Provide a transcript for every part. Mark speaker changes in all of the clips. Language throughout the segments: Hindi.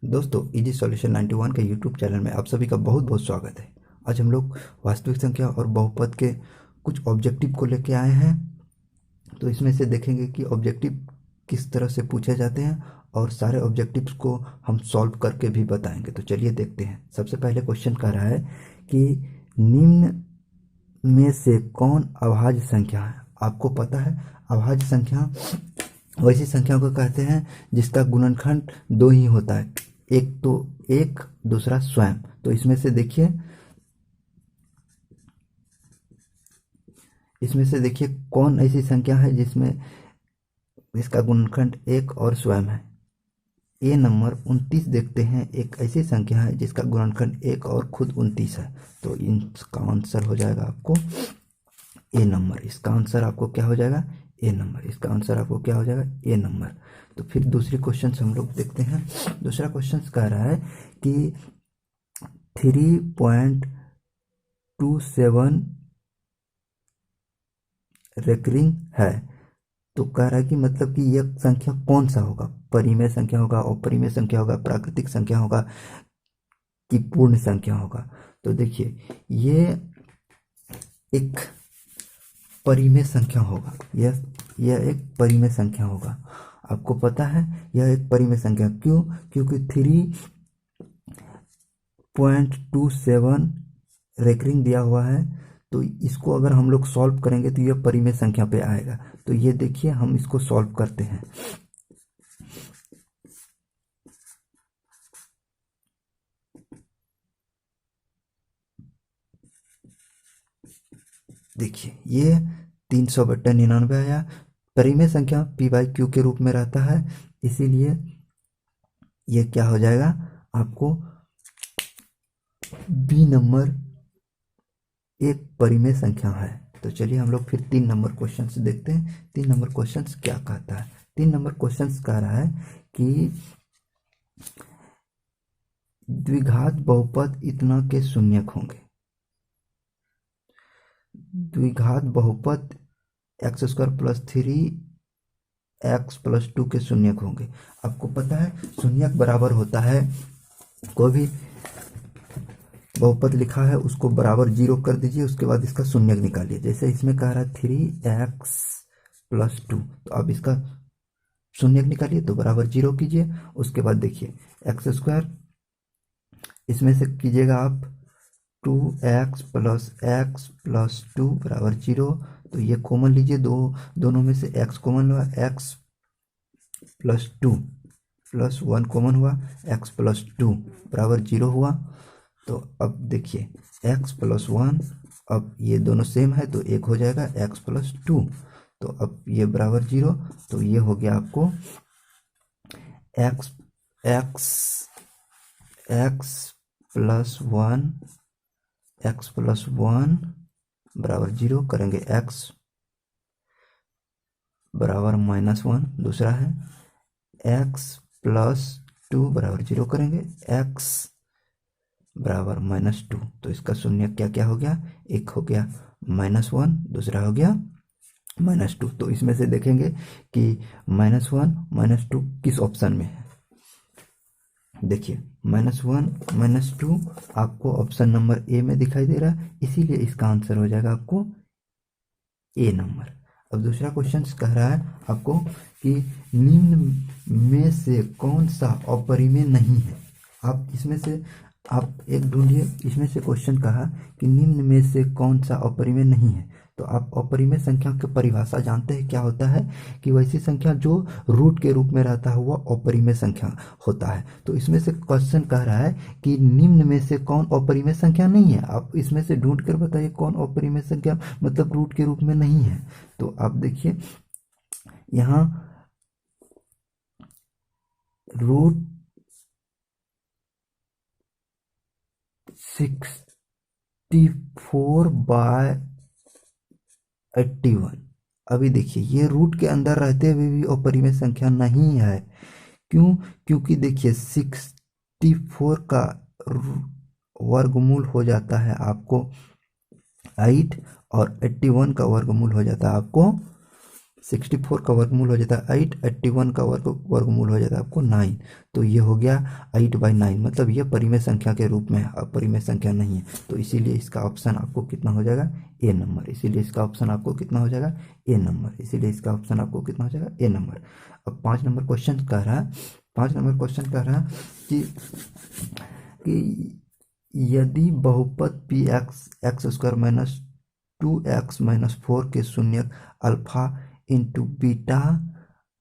Speaker 1: दोस्तों इजी सॉल्यूशन 91 के यूट्यूब चैनल में आप सभी का बहुत बहुत स्वागत है। आज हम लोग वास्तविक संख्या और बहुपद के कुछ ऑब्जेक्टिव को लेके आए हैं। तो इसमें से देखेंगे कि ऑब्जेक्टिव किस तरह से पूछे जाते हैं और सारे ऑब्जेक्टिव्स को हम सॉल्व करके भी बताएंगे। तो चलिए देखते हैं। सबसे पहले क्वेश्चन कह रहा है कि निम्न में से कौन अभाज्य संख्या है। आपको पता है अभाज्य संख्या वैसी संख्याओं को कहते हैं जिसका गुणनखंड दो ही होता है, एक तो एक, दूसरा स्वयं। तो इसमें से देखिए कौन ऐसी संख्या है जिसमें इसका गुणनखंड एक और स्वयं है। ए नंबर 29 देखते हैं, एक ऐसी संख्या है जिसका गुणनखंड एक और खुद 29 है। तो इसका आंसर हो जाएगा आपको ए नंबर। इसका आंसर आपको क्या हो जाएगा? ए नंबर। इसका आंसर आपको क्या हो जाएगा? ए नंबर। तो फिर दूसरी क्वेश्चन हम लोग देखते हैं। दूसरा क्वेश्चन कह रहा है कि 3.27 रेकरिंग है। तो कह रहा है कि मतलब कि यह संख्या कौन सा होगा? परिमेय संख्या होगा, अपरिमेय संख्या होगा, प्राकृतिक संख्या होगा कि पूर्ण संख्या होगा? तो देखिए ये एक परिमेय संख्या होगा। यह एक परिमेय संख्या होगा। आपको पता है यह एक परिमेय संख्या क्यों? क्योंकि 3.27 रेकरिंग दिया हुआ है। तो इसको अगर हम लोग सॉल्व करेंगे तो यह परिमेय संख्या पे आएगा। तो ये देखिए हम इसको सॉल्व करते हैं। देखिए ये 300/99 आया। परिमेय संख्या p/q के रूप में रहता है, इसीलिए ये क्या हो जाएगा आपको बी नंबर एक परिमेय संख्या है। तो चलिए हम लोग फिर 3 नंबर क्वेश्चन देखते हैं। 3 नंबर क्वेश्चन क्या कहता है? 3 नंबर क्वेश्चन कह रहा है कि द्विघात बहुपद इतना के शून्यक होंगे। द्विघात बहुपद x² + 3x + 2 के शून्यक होंगे। आपको पता है शून्यक बराबर होता है, कोई भी बहुपद लिखा है उसको बराबर 0 कर दीजिए, उसके बाद इसका शून्यक निकालिए। जैसे इसमें कह रहा है 3x + 2, तो अब इसका शून्यक निकालिए तो बराबर 0 कीजिए। उसके बाद देखिए x², इसमें से कीजिएगा आप 2x + x + 2 बराबर 0। तो ये कॉमन लीजिए, दोनों में से x कॉमन हुआ, x + 2 + 1 कॉमन हुआ, x + 2 बराबर 0 हुआ। तो अब देखिए x + 1, अब ये दोनों सेम है तो एक हो जाएगा x + 2। तो अब ये बराबर 0। तो ये हो गया आपको x + 1 बराबर 0 करेंगे, x बराबर -1। दूसरा है x + 2 बराबर 0 करेंगे, x बराबर -2। तो इसका शून्य क्या क्या हो गया? एक हो गया -1, दूसरा हो गया -2। तो इसमें से देखेंगे कि -1 -2 किस ऑप्शन में है। देखिए -1 -2 आपको ऑप्शन नंबर ए में दिखाई दे रहा है, इसीलिए इसका आंसर हो जाएगा आपको ए नंबर। अब दूसरा क्वेश्चन कह रहा है आपको कि निम्न में से कौन सा अपरिमेय नहीं है। आप इसमें से आप एक ढूंढिए। इसमें से क्वेश्चन कहा कि निम्न में से कौन सा अपरिमेय नहीं है। तो आप अपरिमेय संख्या की परिभाषा जानते हैं क्या होता है? कि वैसी संख्या जो रूट के रूप में रहता है वह अपरिमेय संख्या होता है। तो इसमें से क्वेश्चन कह रहा है कि निम्न में से कौन अपरिमेय संख्या नहीं है। आप इसमें से ढूंढ कर बताइए कौन अपरिमेय संख्या मतलब रूट के रूप में नहीं है। तो आप देखिए यहाँ रूट 64/81। अभी देखिए ये रूट के अंदर रहते हुए भी अपरिमेय संख्या नहीं है। क्यों? क्योंकि देखिए 64 का वर्गमूल हो जाता है आपको 8 और 81 का वर्गमूल हो जाता है आपको 64 का वर्गमूल हो जाता है 8, 81 का वर्गमूल हो जाता है आपको 9। तो ये हो गया 8/9, मतलब ये परिमेय संख्या के रूप में है, अपरिमेय संख्या नहीं है। तो इसीलिए इसका ऑप्शन आपको कितना हो जाएगा, ए नंबर। इसीलिए इसका ऑप्शन आपको कितना हो जाएगा, ए नंबर। इसीलिए इसका ऑप्शन आपको कितना हो जाएगा, ए नंबर। अब 5 नंबर क्वेश्चन कह रहा है, 5 नंबर क्वेश्चन कह रहा है कि यदि बहुपद P X square minus 2x minus 4 के शून्यक alpha into beta,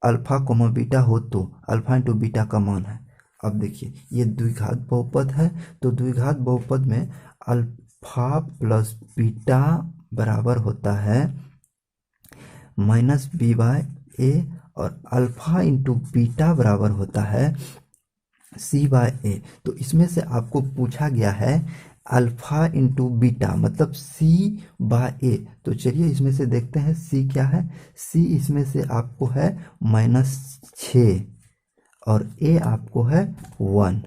Speaker 1: alpha comma beta हो तो अल्फा इंटू बीटा का मान है। अब देखिए ये द्विघात बहुपद है, तो द्विघात बहुपद में अल्फा प्लस बीटा बराबर होता है माइनस बी बाय ए, और अल्फा इंटू बीटा बराबर होता है सी बाय ए। तो इसमें से आपको पूछा गया है अल्फा इंटू बीटा मतलब सी बाय ए। तो चलिए इसमें से देखते हैं सी क्या है। सी इसमें से आपको है -6 और ए आपको है 1,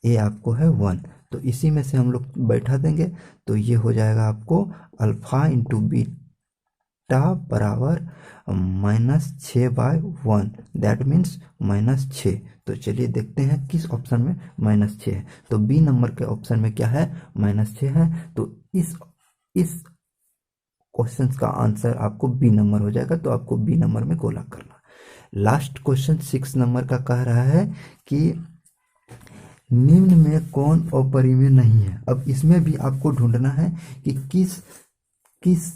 Speaker 1: ए आपको है 1। तो इसी में से हम लोग बैठा देंगे, तो ये हो जाएगा आपको अल्फा इंटू बीटा बराबर -6/1, दैट मीन्स -6। तो चलिए देखते हैं किस ऑप्शन में -6 है। तो बी नंबर के ऑप्शन में क्या है, -6 है। तो इस क्वेश्चन का आंसर आपको बी नंबर हो जाएगा। तो आपको बी नंबर में गोला करना। लास्ट क्वेश्चन 6 नंबर का कह रहा है कि निम्न में कौन अपरिमेय नहीं है। अब इसमें भी आपको ढूंढना है कि किस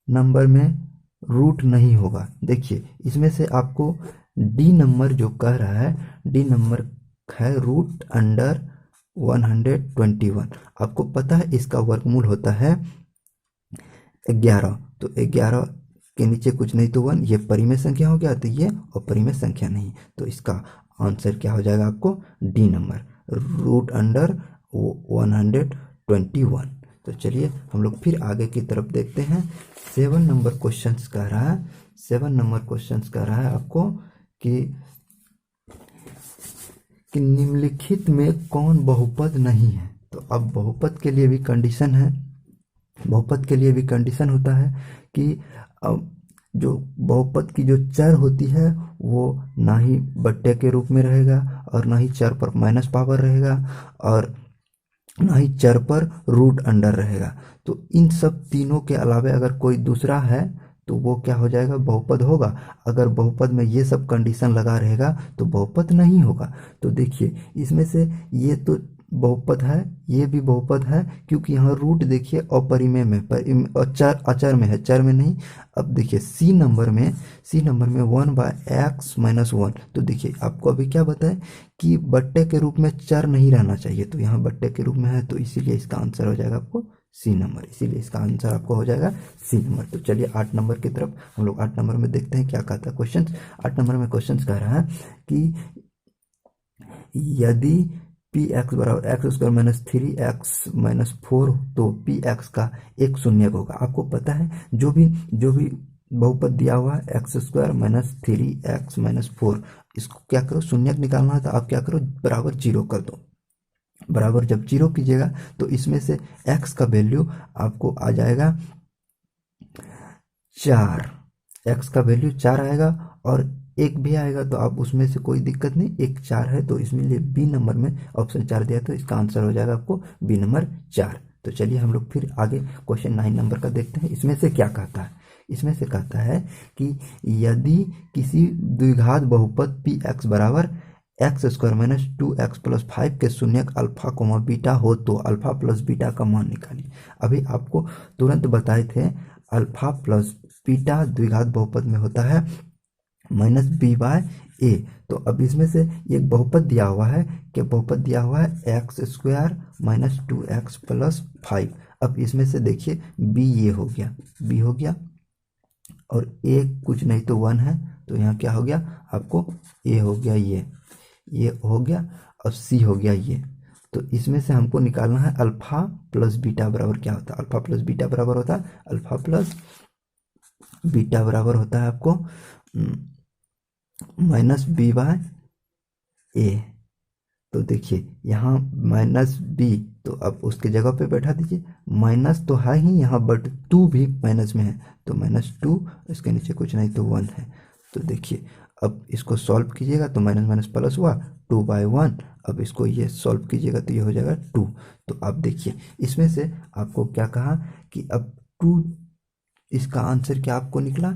Speaker 1: नंबर में रूट नहीं होगा। देखिए इसमें से आपको डी नंबर जो कह रहा है, डी नंबर है √121। आपको पता है इसका वर्गमूल होता है 11। तो 11 के नीचे कुछ नहीं तो 1, ये परिमेय संख्या हो गया, तो ये अपरिमेय संख्या नहीं। तो इसका आंसर क्या हो जाएगा आपको, डी नंबर √121। तो चलिए हम लोग फिर आगे की तरफ देखते हैं। 7 नंबर क्वेश्चंस कह रहा है, 7 नंबर क्वेश्चंस कह रहा है आपको कि निम्नलिखित में कौन बहुपद नहीं है। तो अब बहुपद के लिए भी कंडीशन है, बहुपद के लिए भी कंडीशन होता है कि अब जो बहुपद की जो चर होती है वो ना ही बट्टे के रूप में रहेगा और ना ही चर पर माइनस पावर रहेगा और ना ही चर पर रूट अंडर रहेगा। तो इन सब तीनों के अलावा अगर कोई दूसरा है तो वो क्या हो जाएगा, बहुपद होगा। अगर बहुपद में ये सब कंडीशन लगा रहेगा तो बहुपद नहीं होगा। तो देखिए इसमें से ये तो बहुपद है, ये भी बहुपद है, क्योंकि यहाँ रूट देखिए अपरिमेय में अचर में है, चर में नहीं। अब देखिए सी नंबर में 1/x-1। तो देखिए आपको अभी क्या बताए कि बट्टे के रूप में चर नहीं रहना चाहिए, तो यहाँ बट्टे के रूप में है, तो इसीलिए इसका आंसर हो जाएगा आपको सी नंबर। इसीलिए इसका आंसर आपको हो जाएगा सी नंबर। तो चलिए 8 नंबर की तरफ हम लोग 8 नंबर में देखते हैं क्या कहता है क्वेश्चन। 8 नंबर में क्वेश्चन कह रहा है कि यदि पी एक्स बराबर एक्स स्क्वायर माइनस 3x-4 तो पी एक्स का एक शून्यक होगा। आपको पता है जो भी बहुपद दिया हुआ है x² माइनस 3x-4, इसको क्या करो, शून्यक निकालना है तो आप क्या करो, बराबर 0 कर दो। बराबर जब 0 कीजिएगा तो इसमें से x का वैल्यू आपको आ जाएगा 4, x का वैल्यू 4 आएगा और एक भी आएगा, तो आप उसमें से कोई दिक्कत नहीं, एक 4 है तो इसमें लिए बी नंबर में ऑप्शन 4 दिया, तो इसका आंसर हो जाएगा आपको बी नंबर 4। तो चलिए हम लोग फिर आगे क्वेश्चन 9 नंबर का देखते हैं। इसमें से क्या कहता है, इसमें से कहता है कि यदि किसी द्विघात बहुपद पी एक्स बराबर x² माइनस 2x प्लस 5 के शून्यक अल्फा कोमा बीटा हो तो अल्फा प्लस बीटा का मान निकालिए। अभी आपको तुरंत बताए थे अल्फा प्लस बीटा द्विघात बहुपद में होता है -b/a। तो अब इसमें से एक बहुपद दिया हुआ है कि बहुपद दिया हुआ है x² माइनस 2x प्लस 5। अब इसमें से देखिए b ये हो गया, b हो गया और a कुछ नहीं तो 1 है, तो यहाँ क्या हो गया आपको, a हो गया ये हो गया और c हो गया ये। तो इसमें से हमको निकालना है अल्फा प्लस बीटा बराबर क्या होता है। अल्फा प्लस बीटा बराबर होता है, अल्फा प्लस बीटा बराबर होता है आपको -b/a। तो देखिए यहाँ -b, तो अब उसके जगह पे बैठा दीजिए। माइनस तो है ही यहाँ, बट 2 भी माइनस में है, तो -2, इसके नीचे कुछ नहीं तो 1 है। तो देखिए अब इसको सॉल्व कीजिएगा तो माइनस माइनस प्लस हुआ, 2/1। अब इसको ये सॉल्व कीजिएगा तो ये हो जाएगा 2। तो अब देखिए इसमें से आपको क्या कहा कि अब 2, इसका आंसर क्या आपको निकला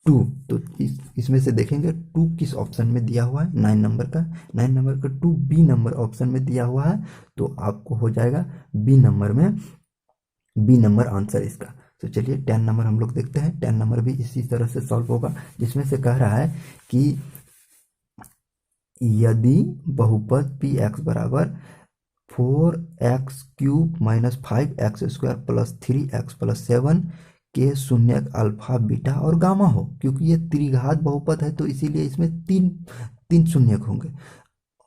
Speaker 1: 2। तो इसमें से देखेंगे 2 किस ऑप्शन में दिया हुआ है, 9 नंबर का। 9 नंबर का 2 बी नंबर ऑप्शन में दिया हुआ है, तो आपको हो जाएगा बी नंबर में, बी नंबर आंसर इसका। तो चलिए 10 नंबर हम लोग देखते हैं। 10 नंबर भी इसी तरह से सॉल्व होगा, जिसमें से कह रहा है कि यदि बहुपद पी एक्स बराबर 4x³ - 5x² + 3x + 7 के शून्यक अल्फा बीटा और गामा हो। क्योंकि ये त्रिघात बहुपद है तो इसीलिए इसमें तीन तीन शून्यक होंगे।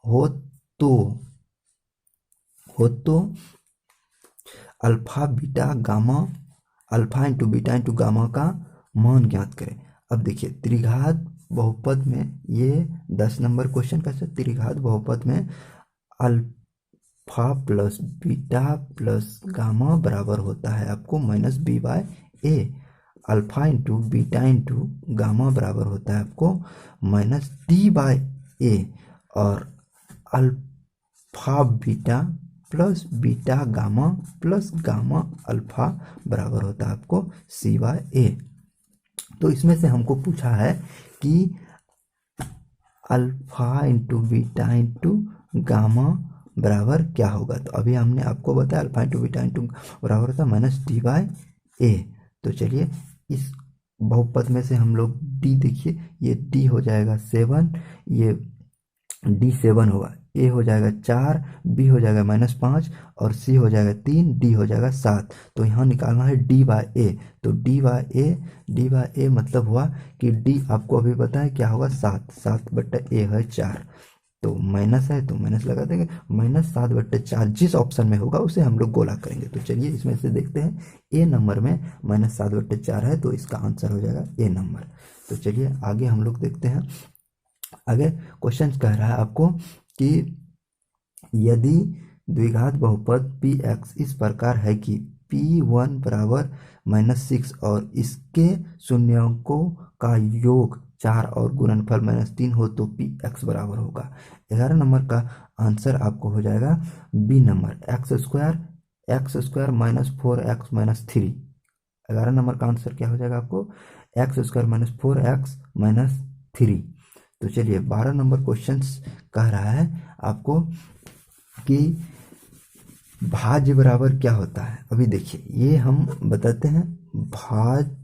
Speaker 1: हो तो alpha beta gamma, alpha into beta into gamma का मान ज्ञात करें। अब देखिए त्रिघात बहुपद में ये 10 नंबर क्वेश्चन का है। त्रिघात बहुपद में alpha plus beta plus gamma बराबर होता है आपको -b/a। Alpha into beta into gamma बराबर होता है आपको -d/a। और alpha beta plus beta gamma plus gamma alpha बराबर होता है आपको c/a। तो इसमें से हमको पूछा है कि alpha into beta into gamma बराबर क्या होगा। तो अभी हमने आपको बताया अल्फा इंटू बीटा इंटू बराबर होता है -d/a। तो चलिए इस बहुपद में से हम लोग d, देखिए ये d हो जाएगा 7, ये d7 होगा, a हो जाएगा 4, b हो जाएगा -5 और c हो जाएगा 3, d हो जाएगा 7। तो यहाँ निकालना है d/a। तो d/a मतलब हुआ कि d आपको अभी पता है क्या होगा 7/a है 4, तो माइनस है तो माइनस लगा देंगे। -7/4 जिस ऑप्शन में होगा उसे हम लोग गोला करेंगे। तो चलिए इसमें से देखते हैं, ए नंबर में -7/4 है तो इसका आंसर हो जाएगा ए नंबर। तो चलिए आगे हम लोग देखते हैं। आगे क्वेश्चन कह रहा है आपको कि यदि द्विघात बहुपद px इस प्रकार है कि p1 बराबर -6 और इसके शून्यकों का योग 4 और गुणनफल -3 हो तो px बराबर होगा। 11 नंबर का आंसर आपको हो जाएगा B number, x² -4x - 3। 11 number का आंसर क्या हो जाएगा आपको x² -4x - 3। तो चलिए 12 नंबर क्वेश्चन कह रहा है आपको कि भाज्य बराबर क्या होता है। अभी देखिए ये हम बताते हैं, भाज्य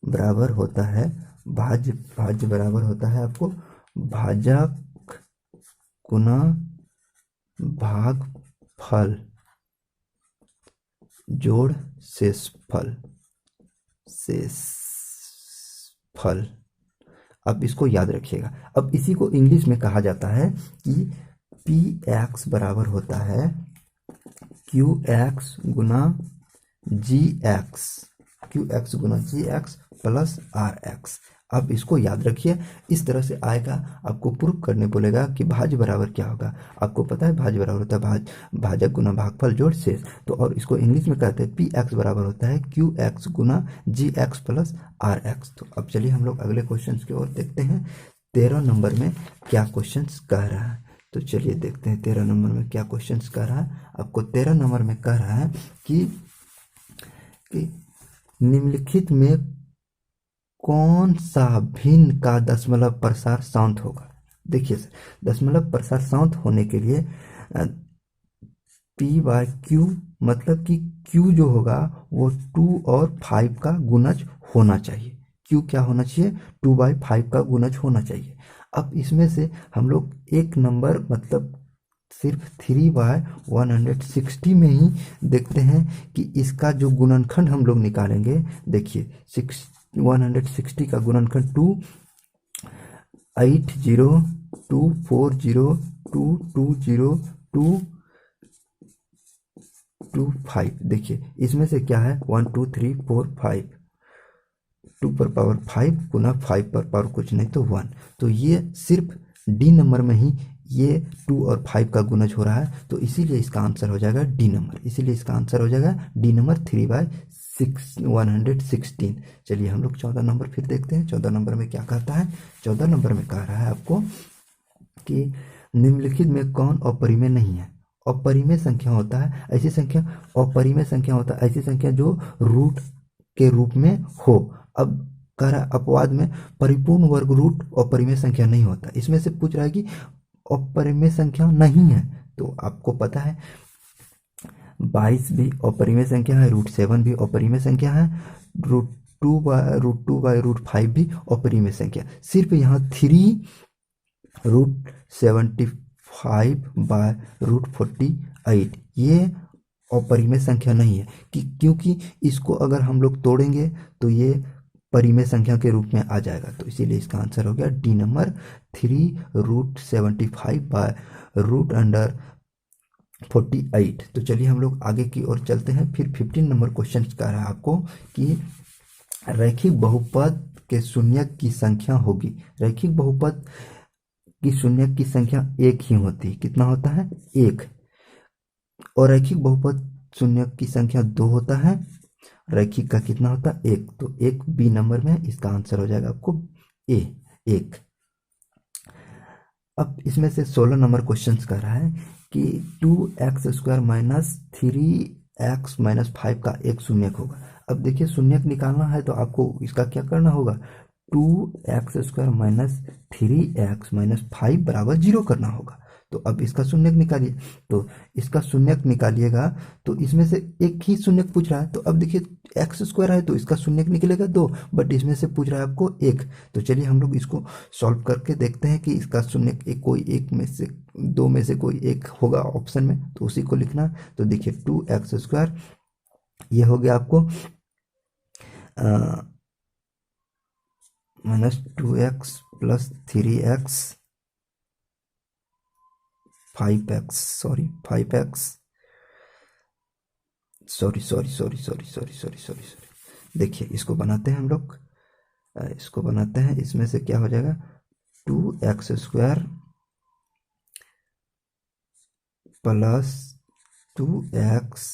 Speaker 1: बराबर होता है, भाज्य बराबर होता है आपको भाजक गुना भागफल जोड़ शेषफल। अब इसको याद रखिएगा। अब इसी को इंग्लिश में कहा जाता है कि px बराबर होता है qx गुना gx, qx गुना gx प्लस rx। अब इसको याद रखिए, इस तरह से आएगा, आपको प्रूव करने बोलेगा कि भाज्य बराबर क्या होगा। आपको पता है भाज्य बराबर होता है भाजक गुना भागफल जोड़ शेष। तो और इसको इंग्लिश में कहते हैं px बराबर होता है qx गुना gx प्लस rx। तो अब चलिए हम लोग अगले क्वेश्चन की ओर देखते हैं। 13 नंबर में क्या क्वेश्चन कह रहा है, तो चलिए देखते हैं 13 नंबर में क्या क्वेश्चन कह रहा है। आपको 13 नंबर में कह रहा है कि निम्नलिखित में कौन सा भिन्न का दशमलव प्रसार शांत होगा। देखिए सर, दशमलव प्रसार शांत होने के लिए p/q मतलब कि q जो होगा वो 2 और 5 का गुणज होना चाहिए। q क्या होना चाहिए, 2/5 का गुणज होना चाहिए। अब इसमें से हम लोग एक नंबर मतलब सिर्फ 3/160 में ही देखते हैं कि इसका जो गुणनखंड हम लोग निकालेंगे। देखिए 160 का गुणनखंड 2802402202225। देखिए इसमें से क्या है 1 2 3 4 5, 2 पर पावर 5 गुना 5 पर पावर कुछ नहीं तो 1। तो ये सिर्फ डी नंबर में ही ये 2 और 5 का गुणज हो रहा है, तो इसीलिए इसका आंसर हो जाएगा डी नंबर। इसीलिए इसका आंसर हो जाएगा डी नंबर 3/116। चलिए हम लोग 14 नंबर फिर देखते हैं। 14 नंबर में क्या कहता है? 14 नंबर में कह रहा है आपको कि निम्नलिखित में कौन अपरिमेय नहीं है? अपरिमेय संख्या होता है ऐसी संख्या, अपरिमेय संख्या होता है ऐसी संख्या जो रूट के रूप में हो। अब कह रहा है अपवाद में परिपूर्ण वर्ग रूट अपरिमेय संख्या नहीं होता। इसमें से पूछ रहा है कि अपरिमेय संख्या नहीं है, तो आपको पता है 22 भी अपरिमेय संख्या है, √7 भी अपरिमेय संख्या है, √2/√5 भी अपरिमेय संख्या। सिर्फ यहाँ 3√75/√48 ये अपरिमेय संख्या नहीं है, क्योंकि इसको अगर हम लोग तोड़ेंगे तो ये परिमेय संख्या के रूप में आ जाएगा। तो इसीलिए इसका आंसर हो गया डी नंबर 3√75/√48। तो चलिए हम लोग आगे की ओर चलते हैं। फिर 15 नंबर क्वेश्चन कह रहा है आपको कि रैखिक बहुपद के शून्यक की संख्या होगी। रैखिक बहुपद की शून्यक की संख्या एक ही होती है। कितना होता है? एक। और रैखिक बहुपद शून्यक की संख्या 2 होता है। रैखिक का कितना होता है? एक। तो एक बी नंबर में इसका आंसर हो जाएगा आपको ए, एक। अब इसमें से 16 नंबर क्वेश्चन कर रहा है कि 2x² - 3x - 5 का एक शून्यक होगा। अब देखिए शून्यक निकालना है तो आपको इसका क्या करना होगा? 2x² - 3x - 5 बराबर 0 करना होगा। तो अब इसका शून्यक निकालिए। तो इसका शून्यक निकालिएगा तो इसमें से एक ही शून्यक पूछ रहा है। तो अब देखिए x² है तो इसका शून्यक निकलेगा 2, बट इसमें से पूछ रहा है आपको 1। तो चलिए हम लोग इसको सॉल्व करके देखते हैं कि इसका शून्यक कोई एक में से, दो में से कोई एक होगा ऑप्शन में, तो उसी को लिखना। तो देखिए 2x² ये हो गया आपको -2x + 3x 5x, sorry 5x, sorry. देखिए इसको बनाते हैं हम लोग, इसको बनाते हैं। इसमें से क्या हो जाएगा? 2x² + 2x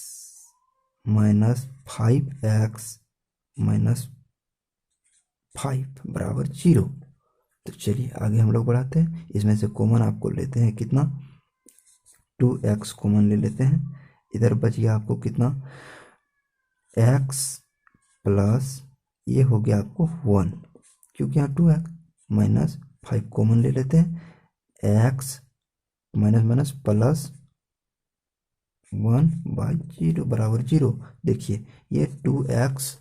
Speaker 1: - 5x - 5 बराबर 0। तो चलिए आगे हम लोग बढ़ाते हैं। इसमें से कॉमन आपको लेते हैं कितना? 2x कॉमन ले लेते हैं। इधर बच गया आपको कितना? x प्लस ये हो गया आपको 1, क्योंकि यहाँ 2x - 5 कॉमन ले लेते हैं। x माइनस प्लस 1/0 बराबर 0। देखिए ये 2x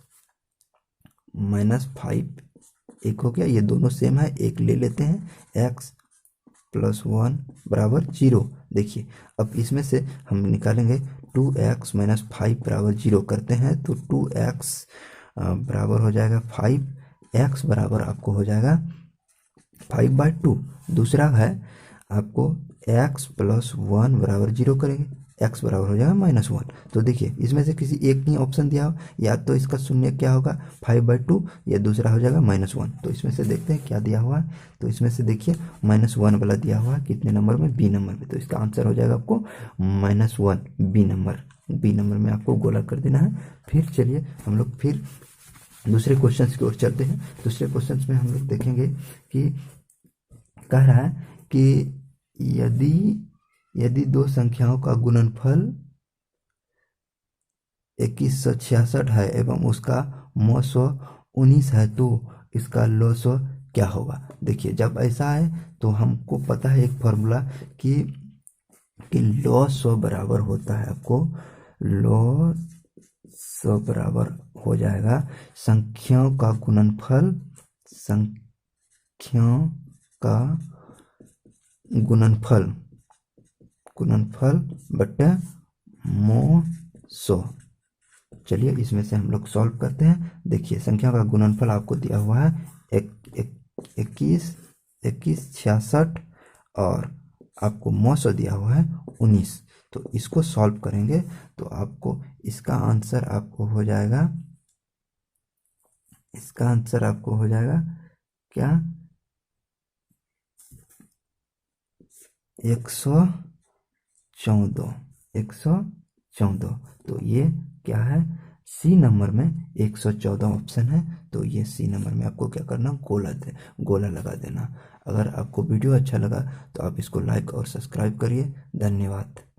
Speaker 1: - 5 एक हो गया, ये दोनों सेम है, एक ले लेते हैं। x + 1 बराबर 0। देखिए अब इसमें से हम निकालेंगे 2x - 5 बराबर 0 करते हैं तो 2x बराबर हो जाएगा 5, x बराबर आपको हो जाएगा 5/2। दूसरा है आपको x + 1 बराबर 0 करेंगे, x बराबर हो जाएगा -1। तो देखिए इसमें से किसी एक ही ऑप्शन दिया हो, या तो इसका शून्य क्या होगा 5/2, या दूसरा हो जाएगा -1। तो इसमें से देखते हैं क्या दिया हुआ है। तो इसमें से देखिए -1 वाला दिया हुआ है, कितने नंबर में? बी नंबर में। तो इसका आंसर हो जाएगा आपको -1, बी नंबर। बी नंबर में आपको गोला कर देना है। फिर चलिए हम लोग फिर दूसरे क्वेश्चन की ओर चलते हैं। दूसरे क्वेश्चन में हम लोग देखेंगे कि कह रहा है कि यदि दो संख्याओं का गुणनफल 2166 है एवं उसका मौसो 19 है तो इसका लॉसो क्या होगा? देखिए जब ऐसा है तो हमको पता है एक फॉर्मूला कि लॉसो बराबर होता है आपको, लॉसो बराबर हो जाएगा संख्याओं का गुणनफल, संख्याओं का गुणनफल बटे मौसो। चलिए इसमें से हम लोग सॉल्व करते हैं। देखिए संख्या का गुणनफल आपको दिया हुआ है 2166 और आपको मौसो दिया हुआ है 19। तो इसको सॉल्व करेंगे तो आपको इसका आंसर आपको हो जाएगा, इसका आंसर आपको हो जाएगा क्या? 114, 114। तो ये क्या है, सी नंबर में 114 ऑप्शन है। तो ये सी नंबर में आपको क्या करना, गोला लगा देना। अगर आपको वीडियो अच्छा लगा तो आप इसको लाइक और सब्सक्राइब करिए। धन्यवाद।